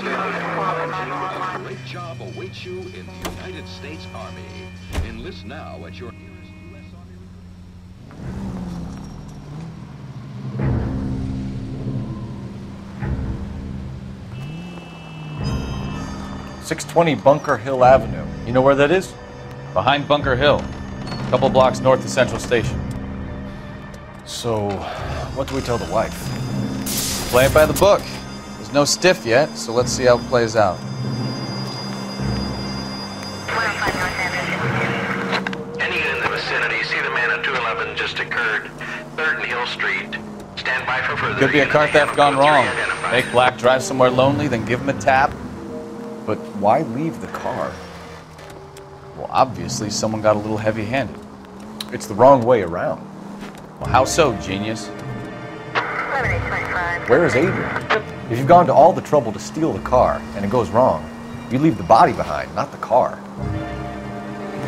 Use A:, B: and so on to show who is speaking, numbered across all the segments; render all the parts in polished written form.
A: A great job awaits you in the United States Army. Enlist now at your nearest U.S. Army.
B: 620 Bunker Hill Avenue. You know where that is?
C: Behind Bunker Hill. A couple blocks north of Central Station.
B: So, what do we tell the wife?
C: Play it by the book. There's no stiff yet, so let's see how it plays out.
D: Any unit in the vicinity, see the man at 211 just occurred. 3rd and Hill Street. Stand by for further.
C: Could be a car theft gone wrong. Make Black drive somewhere lonely, then give him a tap.
B: But why leave the car?
C: Well, obviously someone got a little heavy-handed.
B: It's the wrong way around.
C: Well, how so, genius?
B: Where is Adrian? If you've gone to all the trouble to steal the car and it goes wrong, you leave the body behind, not the car.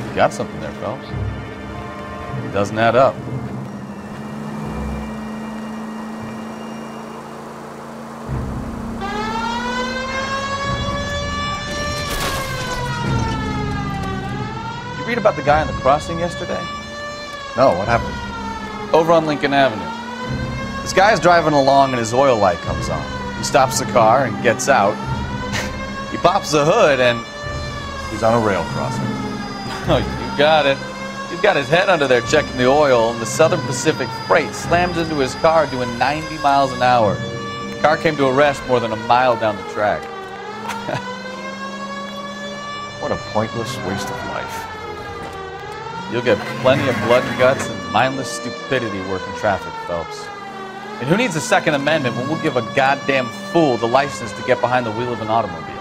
C: You got something there, Phelps. It doesn't add up. You read about the guy on the crossing yesterday?
B: No, what happened?
C: Over on Lincoln Avenue. This guy's driving along and his oil light comes on. He stops the car and gets out. He pops the hood and...
B: He's on a rail crossing.
C: Oh, you got it. He's got his head under there checking the oil, and the Southern Pacific Freight slams into his car doing 90 miles an hour. The car came to a rest more than a mile down the track.
B: What a pointless waste of life.
C: You'll get plenty of blood and guts and mindless stupidity working traffic, Phelps. And who needs a Second Amendment when we'll give a goddamn fool the license to get behind the wheel of an automobile?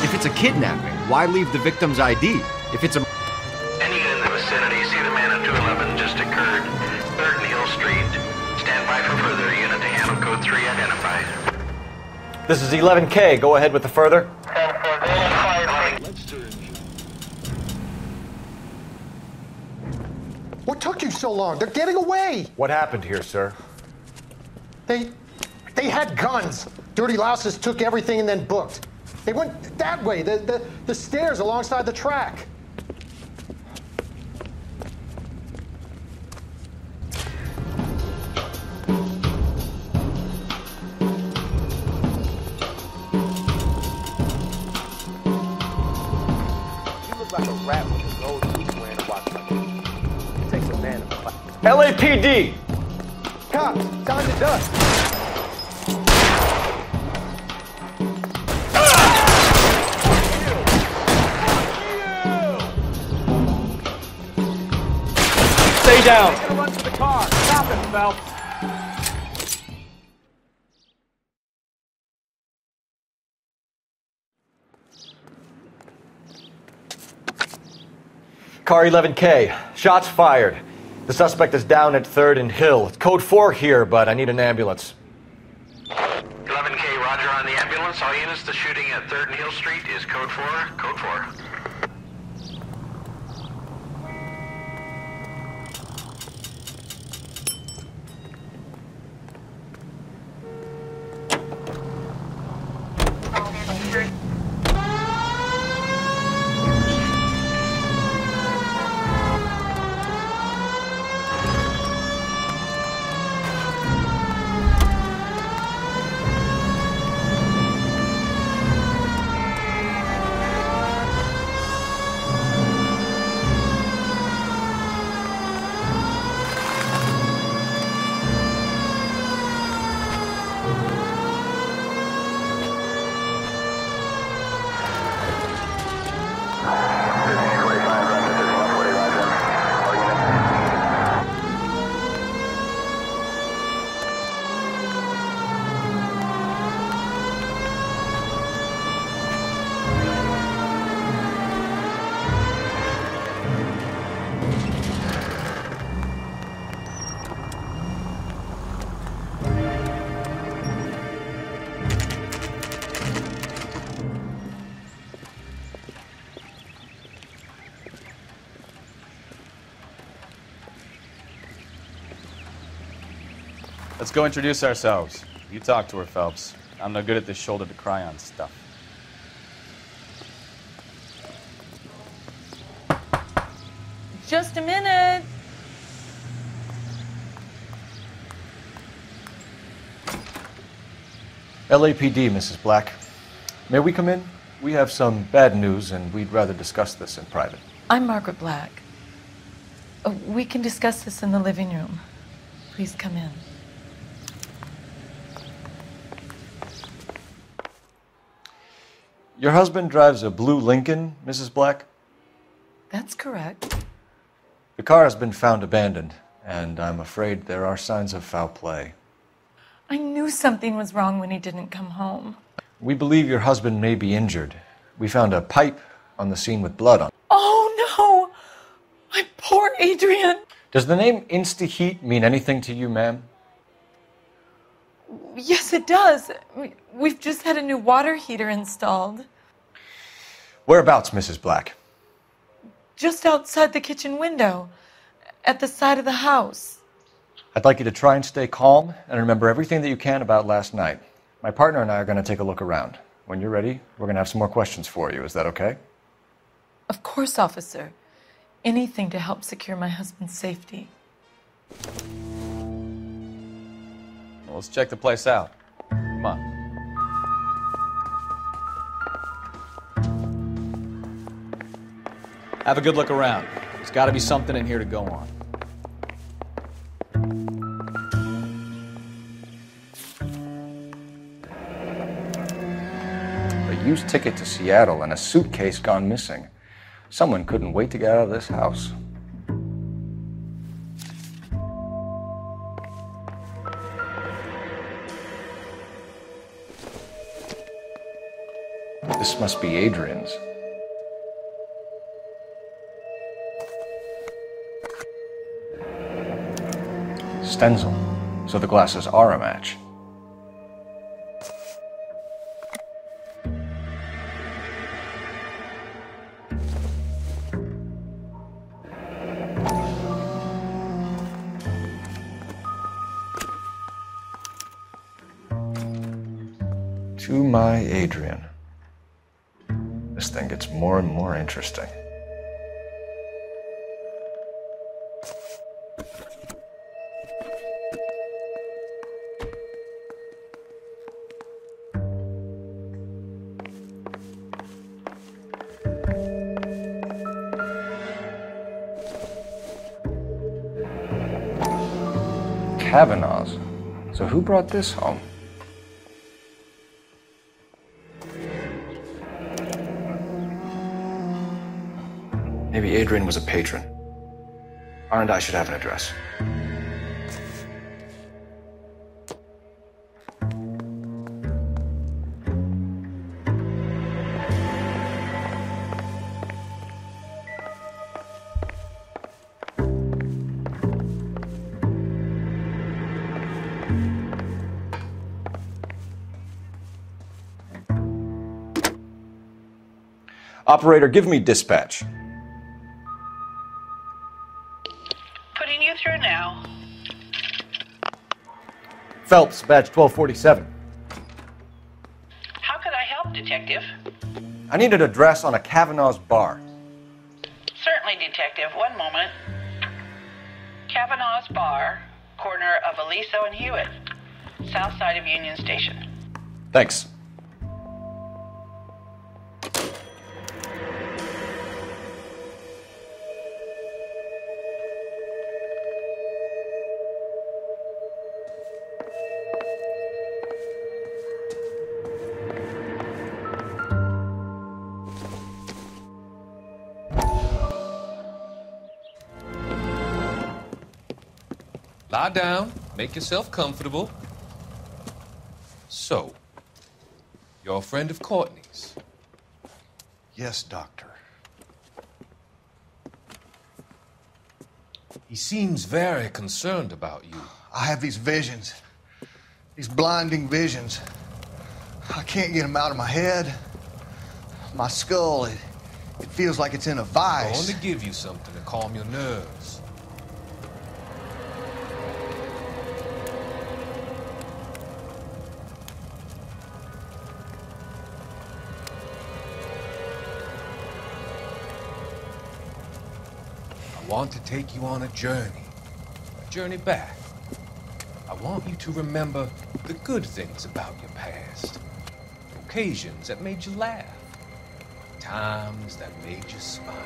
E: If it's a kidnapping, why leave the victim's ID? If it's a...
D: Any unit in the vicinity, see the man at 211 just occurred. 3rd and Hill Street. Stand by for further. Unit to handle code 3 identified.
B: This is 11K. Go ahead with the further.
F: What took you so long? They're getting away!
B: What happened here, sir?
F: They had guns. Dirty louses took everything and then booked. They went that way, the stairs alongside the track.
G: You look like a rat with his nose loose wearing a watch like this. It takes a man to fight.
B: LAPD!
F: Cops, time to dust.
B: Stay down!
G: He's gonna run to the car. Stop him, Phelps.
B: Car 11K. Shots fired. The suspect is down at 3rd and Hill. It's code 4 here, but I need an ambulance.
D: 11K, roger on the ambulance. All units, the shooting at 3rd and Hill Street is code 4. Code 4.
C: Let's go introduce ourselves. You talk to her, Phelps. I'm no good at this shoulder to cry on stuff.
H: Just a minute.
B: LAPD, Mrs. Black. May we come in? We have some bad news, and we'd rather discuss this in private.
H: I'm Margaret Black. We can discuss this in the living room. Please come in.
B: Your husband drives a blue Lincoln, Mrs. Black?
H: That's correct.
B: The car has been found abandoned, and I'm afraid there are signs of foul play.
H: I knew something was wrong when he didn't come home.
B: We believe your husband may be injured. We found a pipe on the scene with blood on it.
H: Oh, no! My poor Adrian!
B: Does the name Insta-Heat mean anything to you, ma'am?
H: Yes, it does. We've just had a new water heater installed.
B: Whereabouts, Mrs. Black?
H: Just outside the kitchen window, at the side of the house.
B: I'd like you to try and stay calm and remember everything that you can about last night. My partner and I are going to take a look around. When you're ready, we're going to have some more questions for you. Is that okay?
H: Of course, officer. Anything to help secure my husband's safety.
C: Well, let's check the place out. Come on. Have a good look around. There's got to be something in here to go on.
B: A used ticket to Seattle and a suitcase gone missing. Someone couldn't wait to get out of this house. This must be Adrian's. Stencil, so the glasses are a match. To my Adrian. This thing gets more and more interesting. Kavanaugh's. So who brought this home? Maybe Adrian was a patron. R&I should have an address. Operator, give me dispatch.
I: Putting you through now.
B: Phelps, badge 1247.
I: How could I help, Detective?
B: I need an address on a Kavanaugh's bar.
I: Certainly, Detective. One moment. Kavanaugh's Bar, corner of Aliso and Hewitt, south side of Union Station.
B: Thanks.
J: Lie down, make yourself comfortable. So, you're a friend of Courtney's?
K: Yes, Doctor.
J: He seems very concerned about you.
K: I have these visions, these blinding visions. I can't get them out of my head. My skull, it feels like it's in a
J: I'm
K: vice.
J: going to give you something to calm your nerves. I want to take you on a journey back. I want you to remember the good things about your past, occasions that made you laugh, times that made you smile.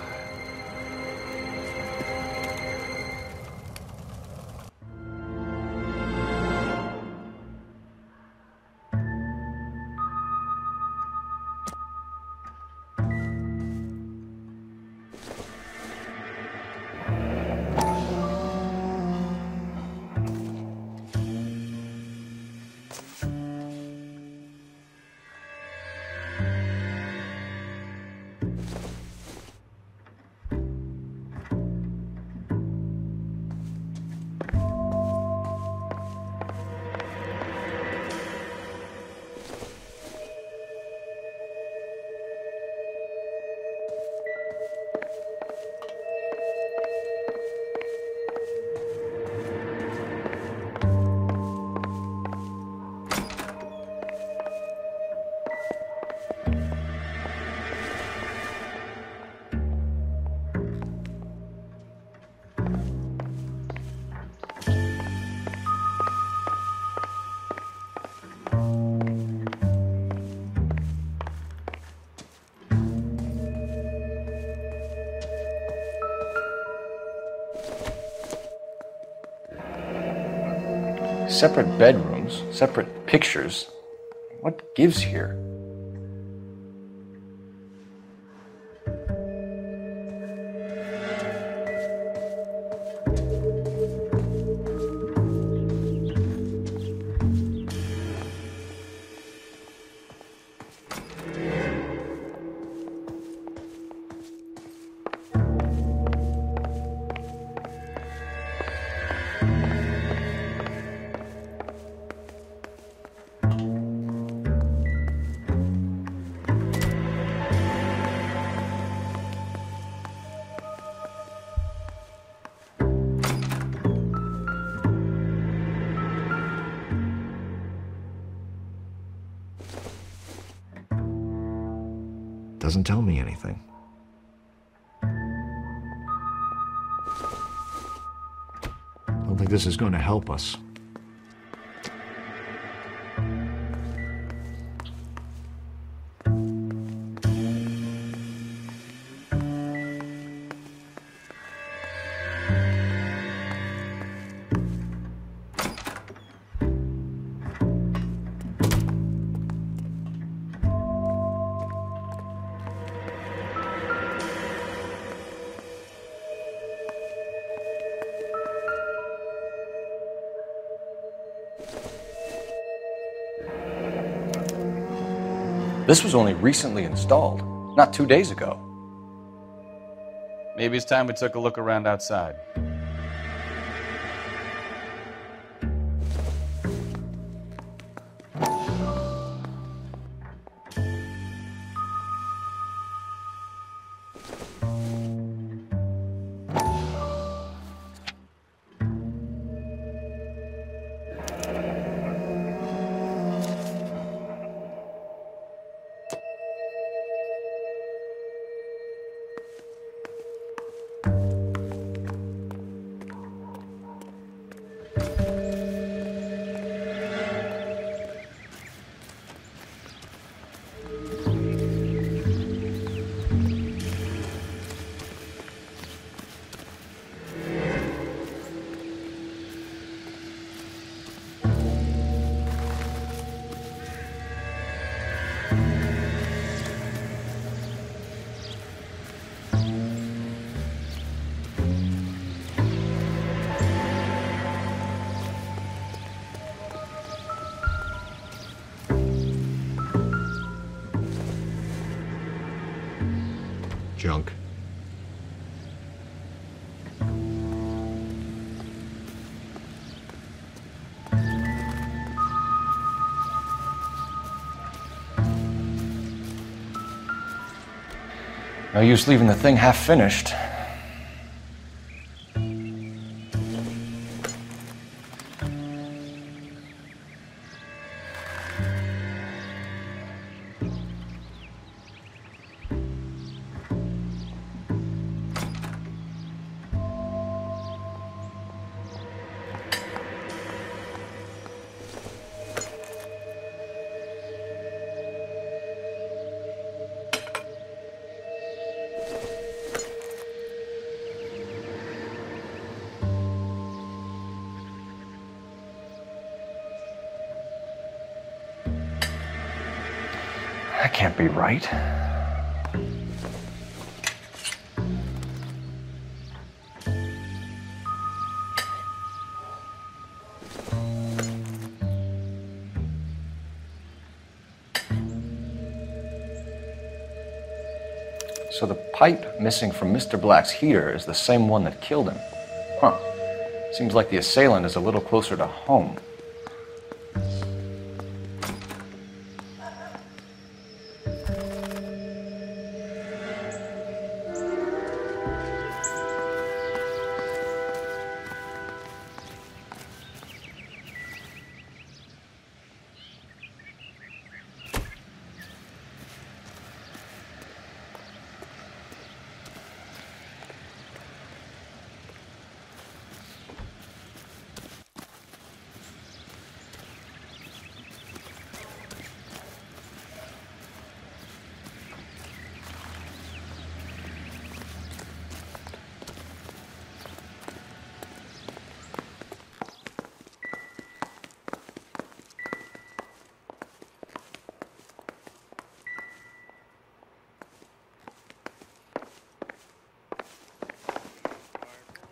B: Separate bedrooms, separate pictures. What gives here? Doesn't tell me anything. Don't think this is going to help us. This was only recently installed, not 2 days ago.
C: Maybe it's time we took a look around outside. Junk.
B: No use leaving the thing half finished. That can't be right. So the pipe missing from Mr. Black's heater is the same one that killed him. Huh. Seems like the assailant is a little closer to home.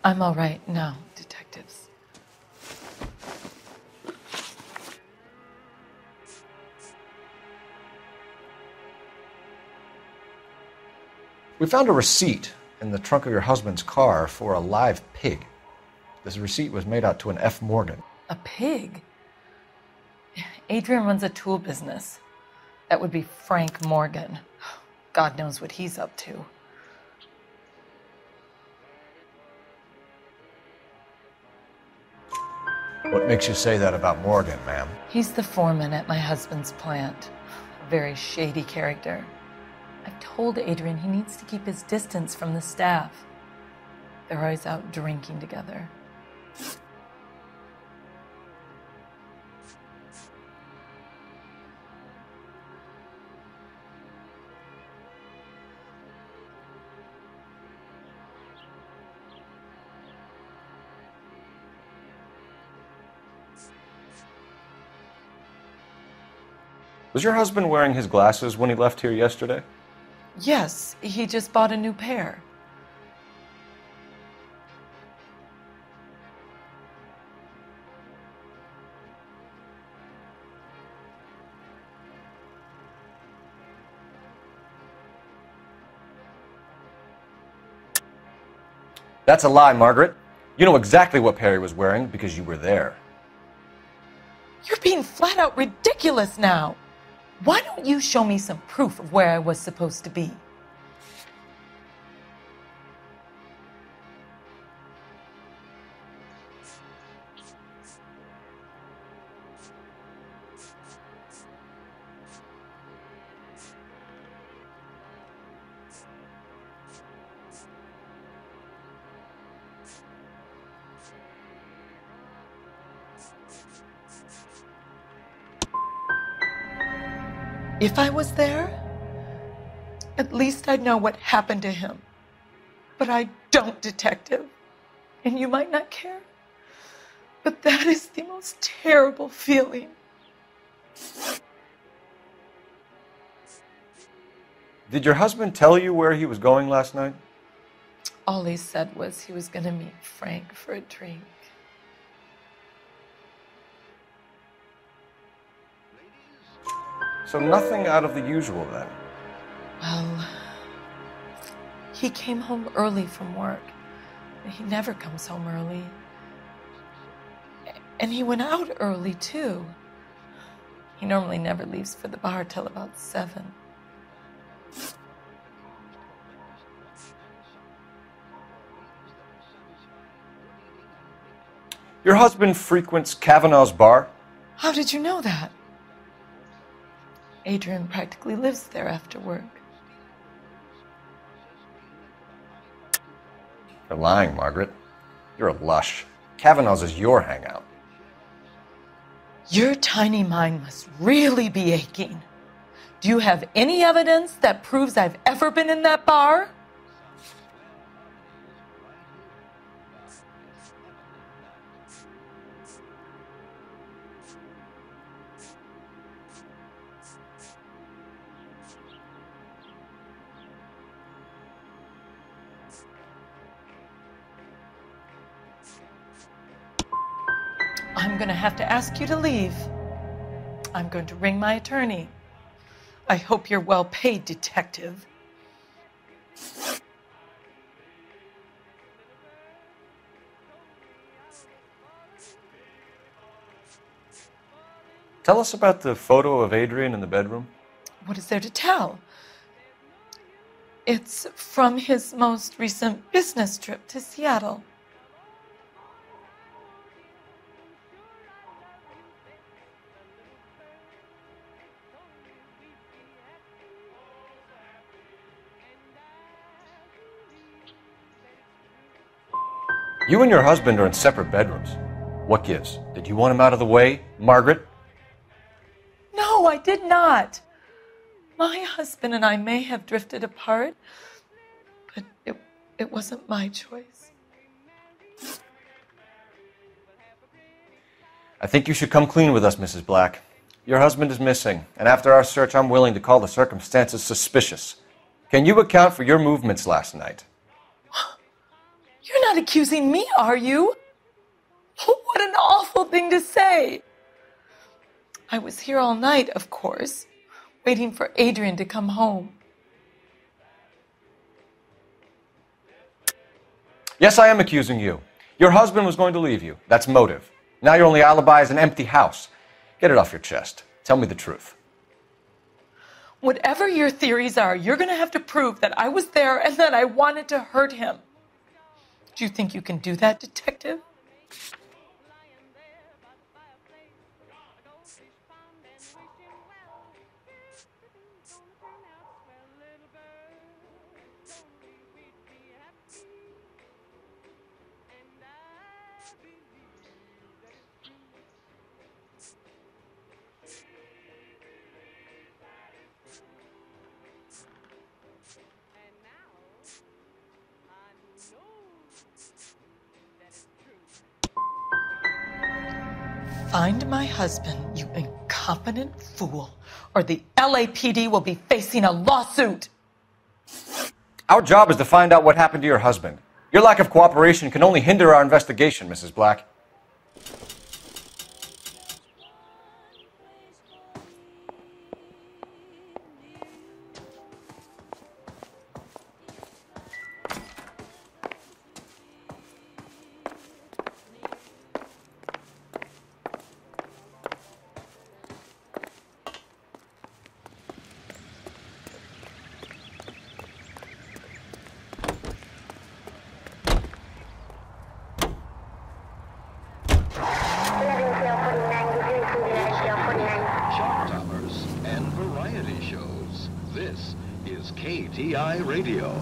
H: I'm all right now, detectives.
B: We found a receipt in the trunk of your husband's car for a live pig. This receipt was made out to an F. Morgan.
H: A pig? Adrian runs a tool business. That would be Frank Morgan. God knows what he's up to.
B: What makes you say that about Morgan, ma'am?
H: He's the foreman at my husband's plant. A very shady character. I've told Adrian he needs to keep his distance from the staff. They're always out drinking together.
B: Was your husband wearing his glasses when he left here yesterday?
H: Yes, he just bought a new pair.
B: That's a lie, Margaret. You know exactly what pair he was wearing because you were there.
H: You're being flat out ridiculous now. Why don't you show me some proof of where I was supposed to be? If I was there, at least I'd know what happened to him. But I don't, detective. And you might not care, but that is the most terrible feeling.
B: Did your husband tell you where he was going last night?
H: All he said was he was going to meet Frank for a drink.
B: So nothing out of the usual then?
H: Well, he came home early from work. He never comes home early. And he went out early, too. He normally never leaves for the bar till about 7.
B: Your husband frequents Kavanaugh's bar?
H: How did you know that? Adrian practically lives there after work.
B: You're lying, Margaret. You're a lush. Kavanaugh's is your hangout.
H: Your tiny mind must really be aching. Do you have any evidence that proves I've ever been in that bar? I'm going to have to ask you to leave. I'm going to ring my attorney. I hope you're well paid, detective.
B: Tell us about the photo of Adrian in the bedroom.
H: What is there to tell? It's from his most recent business trip to Seattle.
B: You and your husband are in separate bedrooms. What gives? Did you want him out of the way, Margaret?
H: No, I did not. My husband and I may have drifted apart, but it wasn't my choice.
B: I think you should come clean with us, Mrs. Black. Your husband is missing, and after our search, I'm willing to call the circumstances suspicious. Can you account for your movements last night?
H: You're not accusing me, are you? What an awful thing to say. I was here all night, of course, waiting for Adrian to come home.
B: Yes, I am accusing you. Your husband was going to leave you. That's motive. Now your only alibi is an empty house. Get it off your chest. Tell me the truth.
H: Whatever your theories are, you're going to have to prove that I was there and that I wanted to hurt him. Do you think you can do that, detective? Find my husband, you incompetent fool, or the LAPD will be facing a lawsuit.
B: Our job is to find out what happened to your husband. Your lack of cooperation can only hinder our investigation, Mrs. Black.
A: KTI Radio.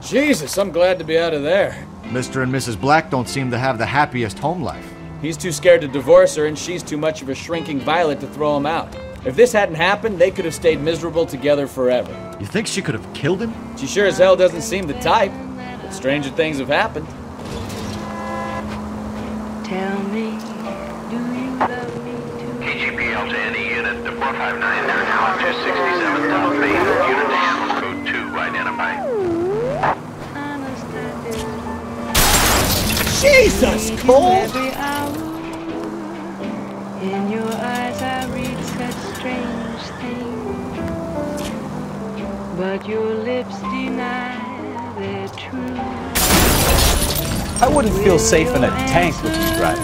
L: Jesus, I'm glad to be out of there.
E: Mr. and Mrs. Black don't seem to have the happiest home life.
L: He's too scared to divorce her, and she's too much of a shrinking violet to throw him out. If this hadn't happened, they could have stayed miserable together forever.
E: You think she could have killed him?
L: She sure as hell doesn't seem the type, but stranger things have happened.
M: Tell me, do you love me too?
D: KGPL to any unit, the 459, they're now at 267 South Main, unit to handle code 2, identified.
L: Jesus, Cole!
M: In your eyes I read such strange things, but your lips deny their truth.
C: I wouldn't feel safe in a tank with you driving.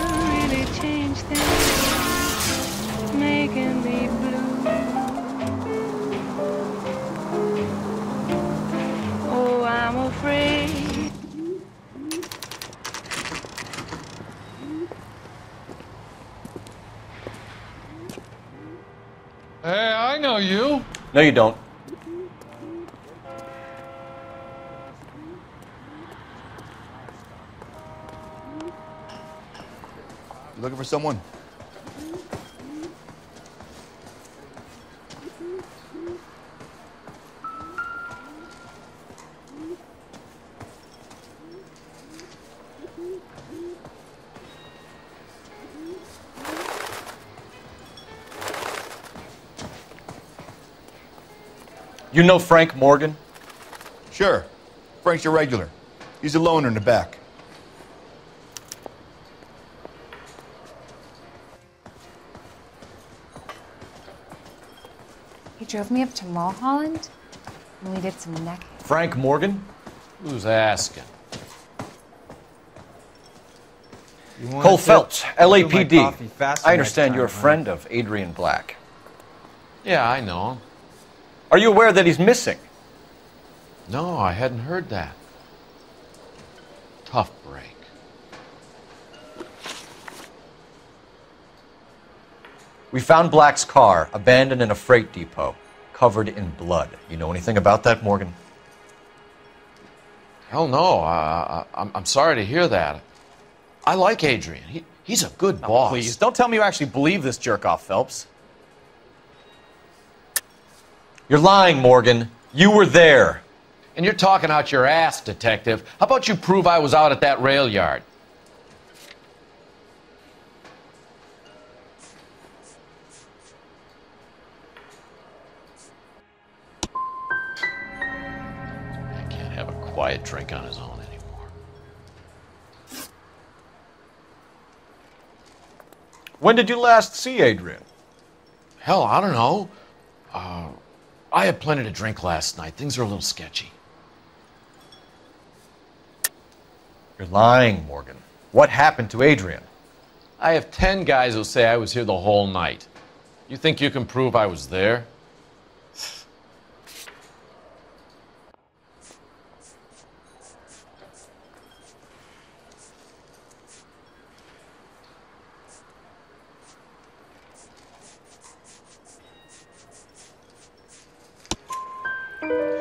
M: Really change things, making me blue. Oh, I'm afraid.
F: Hey, I know you.
B: No, you don't.
E: You looking for someone?
B: You know Frank Morgan?
E: Sure. Frank's your regular. He's a loner in the back.
N: drove me up to Mulholland, and we did some necking.
B: Frank Morgan?
C: Who's asking?
B: Cole Phelps, LAPD. I understand you're a friend of Adrian Black.
O: Yeah, I know him.
B: Are you aware that he's missing?
O: No, I hadn't heard that. Tough break.
B: We found Black's car abandoned in a freight depot, covered in blood. You know anything about that, Morgan?
O: Hell no. I'm sorry to hear that. I like Adrian. He's a good boss.
C: Please, don't tell me you actually believe this jerk-off, Phelps.
B: You're lying, Morgan. You were there.
O: And you're talking out your ass, detective. How about you prove I was out at that rail yard? I can't have a quiet drink on his own anymore.
B: When did you last see Adrian?
O: Hell, I don't know. I had plenty to drink last night. Things are a little sketchy.
B: You're lying, Morgan. What happened to Adrian?
O: I have 10 guys who'll say I was here the whole night. You think you can prove I was there?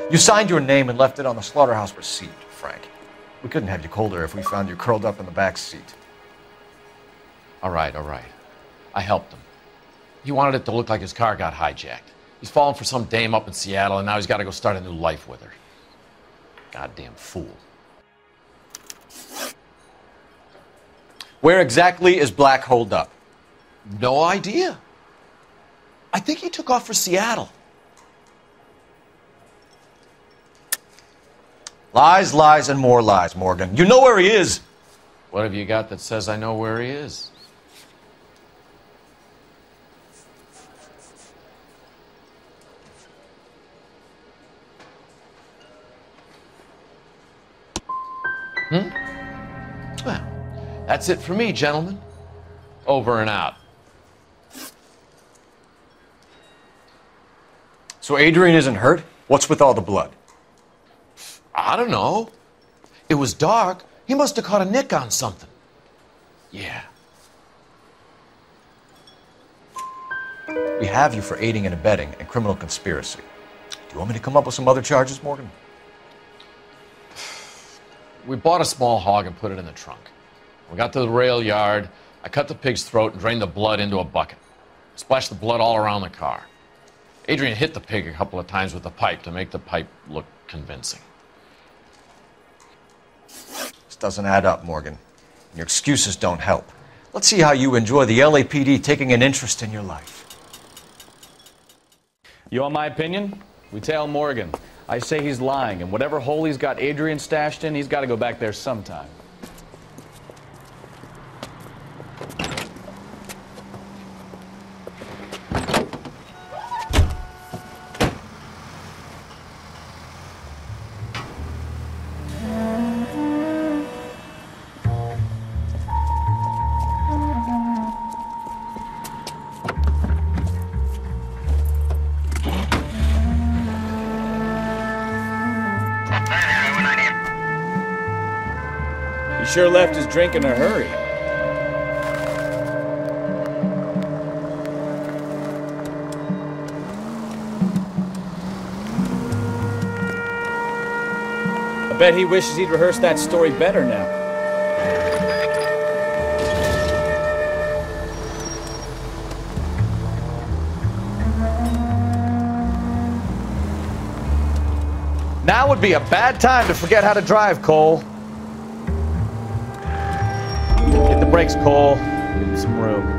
B: You signed your name and left it on the slaughterhouse receipt, Frank. We couldn't have you colder if we found you curled up in the back seat.
O: All right. I helped him. He wanted it to look like his car got hijacked. He's fallen for some dame up in Seattle, and now he's got to go start a new life with her. Goddamn fool.
B: Where exactly is Black holed up?
O: No idea. I think he took off for Seattle.
B: Lies, lies, and more lies, Morgan. You know where he is.
O: What have you got that says I know where he is? Well, that's it for me, gentlemen. Over and out.
B: So Adrian isn't hurt? What's with all the blood?
O: I don't know. It was dark. He must have caught a nick on something. Yeah.
B: We have you for aiding and abetting and criminal conspiracy. Do you want me to come up with some other charges, Morgan?
O: We bought a small hog and put it in the trunk. We got to the rail yard. I cut the pig's throat and drained the blood into a bucket. Splashed the blood all around the car. Adrian hit the pig a couple of times with the pipe to make the pipe look convincing.
B: This doesn't add up, Morgan. Your excuses don't help. Let's see how you enjoy the LAPD taking an interest in your life.
L: You want my opinion? We tail Morgan. I say he's lying, and whatever hole he's got Adrian stashed in, he's got to go back there sometime. He sure left his drink in a hurry. I bet he wishes he'd rehearsed that story better now.
C: Now would be a bad time to forget how to drive, Cole.
L: Hit the brakes, Cole. Give him some room.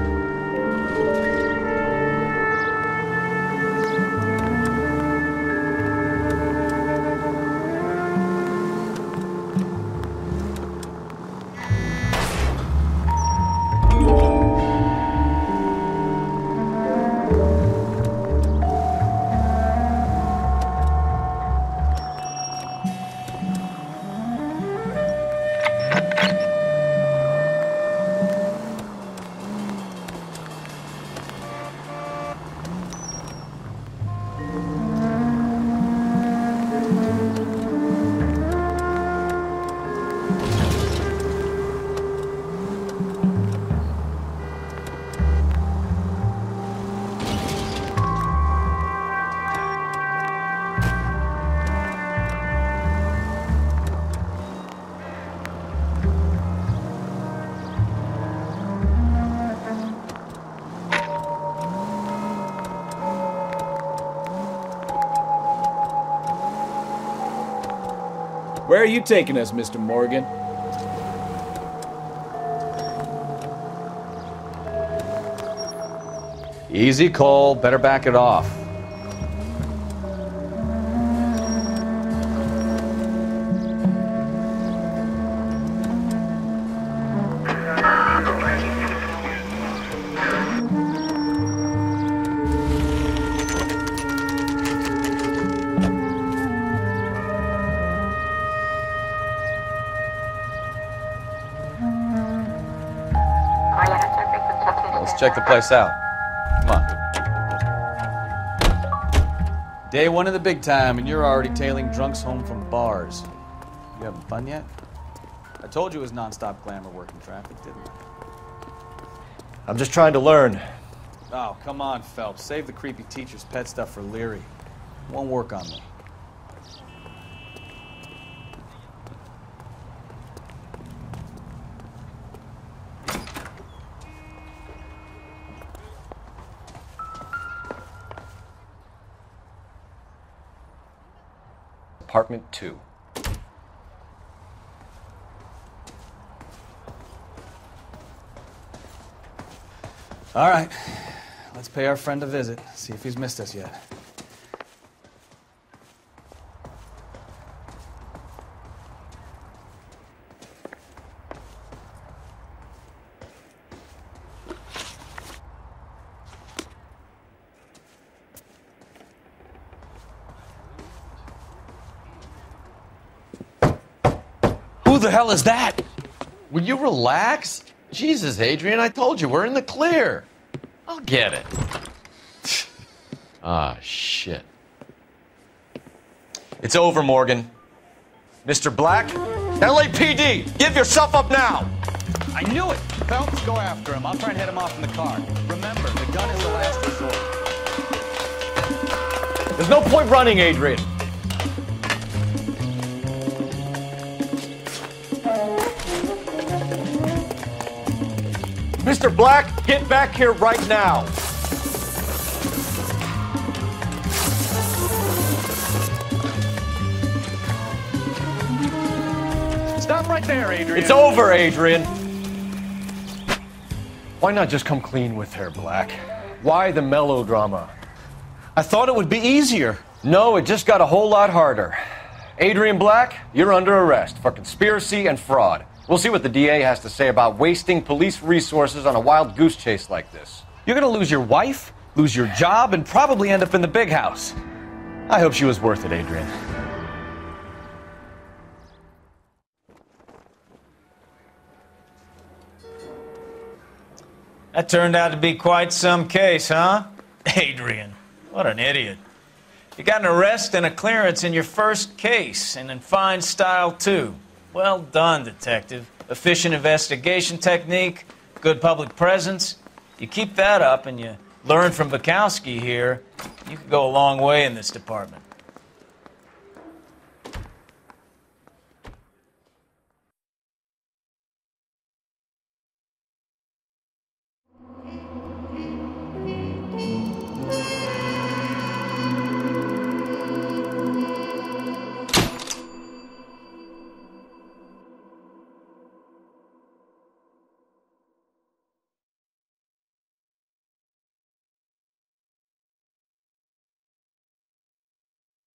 L: Where are you taking us, Mr. Morgan?
C: Easy, Cole. Better back it off. Let's check the place out. Come on. Day one of the big time, and you're already tailing drunks home from bars. You having fun yet? I told you it was non-stop glamour working traffic, didn't I?
B: I'm just trying to learn.
C: Oh, come on, Phelps. Save the creepy teacher's pet stuff for Leary. It won't work on me.
B: Apartment 2.
C: All right. Let's pay our friend a visit. See if he's missed us yet.
O: Who the hell is that? Will you relax? Jesus, Adrian, I told you, we're in the clear. I'll get it. Ah, shit.
B: It's over, Morgan. Mr. Black, LAPD, give yourself up now!
C: I knew it! Phelps, go after him. I'll try and head him off in the car. Remember, the gun is the last resort.
B: There's no point running, Adrian. Mr. Black, get back here right now.
C: Stop right there, Adrian.
B: It's over, Adrian. Why not just come clean with her, Black? Why the melodrama?
P: I thought it would be easier.
B: No, it just got a whole lot harder. Adrian Black, you're under arrest for conspiracy and fraud. We'll see what the DA has to say about wasting police resources on a wild goose chase like this.
P: You're gonna lose your wife, lose your job, and probably end up in the big house.
B: I hope she was worth it, Adrian.
Q: That turned out to be quite some case, huh? Adrian, what an idiot. You got an arrest and a clearance in your first case, and in fine style, too. Well done, detective. Efficient investigation technique, good public presence. You keep that up and you learn from Bukowski here, you could go a long way in this department.